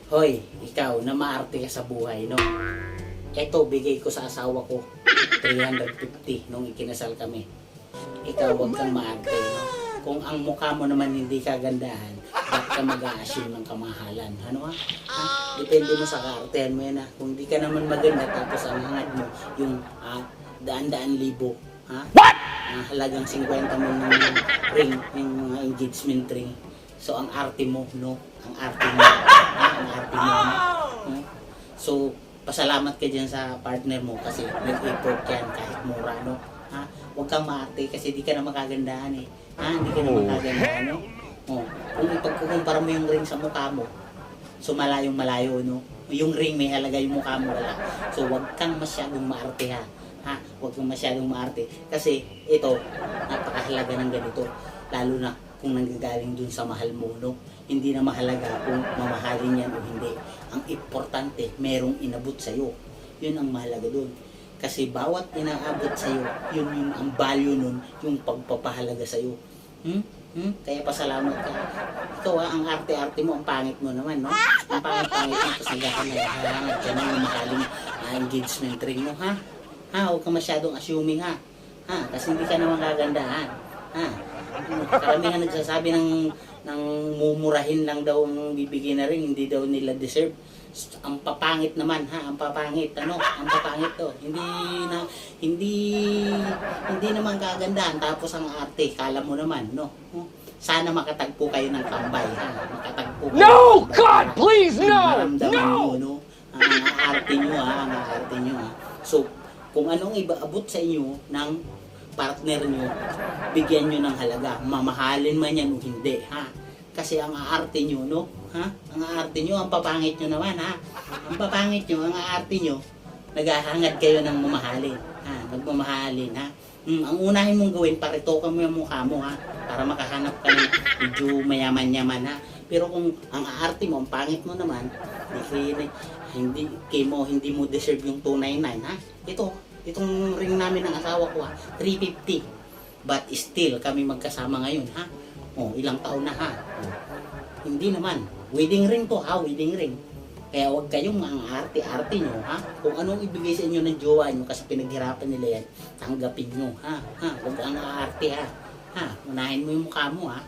Hoy, ikaw na maarte ka sa buhay, no? Eto, bigay ko sa asawa ko. 350 nung ikinasal kami. Ikaw, huwag kang maarte, no? Kung ang mukha mo naman hindi kagandahan, ba't ka mag-a-assume ng kamahalan? Ano ha? Depende mo sa kaartehan mo yan ha. Kung di ka naman maganda, tapos ang hangad mo, yung daan-daan libo, ha? What? Halagang 50 mo ng ring, yung mga engagement ring. So, ang arte mo, no? Ang arte mo. Ang arte mo, no? So, pasalamat ka dyan sa partner mo kasi nag-effort yan kahit mura, no? Ha? Huwag kang maarte kasi di ka na makagandahan eh. Ha? Hindi ka na makagandahan, no? Oh, kung ipagkukumpara mo yung ring sa mukha mo, so malayong malayo, no? Yung ring may halaga, yung mukha mo wala. So, huwag kang masyadong maarte ha. Ha? Huwag kang masyadong maarte. Kasi ito, napakahalaga ng ganito. Lalo na kung nanggagaling dun sa mahal mo, no? Hindi na mahalaga kung mamahalin yan o hindi. Ang importante, merong inabot sa'yo. Yun ang mahalaga dun. Kasi bawat inaabot sa'yo, yun yung ang value nun, yung pagpapahalaga sa'yo. Kaya pasalamat ka. Ikaw ang arte-arte mo, ang pangit mo naman, no? Ang pangit-pangit mo, tapos naghahangat ka na yung makaling engagement ring mo, ha? Ha? Huwag ka masyadong assuming, ha? Ha? Kasi hindi ka naman kagandahan. Ha? Karamihan nagsasabi ng mumurahin lang daw ang bibigyan na rin, hindi daw nila deserve. Ang papangit naman ha, ang papangit ano, ang papangit to. Hindi naman kagandahan tapos ang arte, kala mo naman, no? Sana makatagpo kayo ng tambay ha. Makatagpo kayo. No, God, please, no! Nyo, no? Ang arte nyo ha, ang arte nyo ha. So, kung anong ibaabot sa inyo ng partner nyo, bigyan nyo ng halaga. Mamahalin man yan o hindi, ha? Kasi ang aarte nyo, no? Ha? Ang aarte nyo, ang papangit nyo naman, ha? Ang papangit nyo, ang aarte nyo, naghahangad kayo ng mamahalin. Ha? Magmamahalin, ha? Ang unahin mong gawin, paritokan mo yung mukha mo, ha? Para makahanap ka ng medyo mayaman-yaman, ha? Pero kung ang aarte mo, ang pangit mo naman, hindi mo deserve yung 299, ha? Itong ring namin ng asawa ko ha, 350. But still, kami magkasama ngayon ha. Oh, ilang taon na ha. Oh. Hindi naman. Wedding ring to ha, wedding ring. Kaya huwag kayong mga arte-arte nyo ha. Kung anong ibigay sa inyo ng jowa nyo kasi pinaghirapan nila yan, tanggapin nyo ha. Ha, huwag ang arte ha. Ha, unahin mo yung mukha mo ha.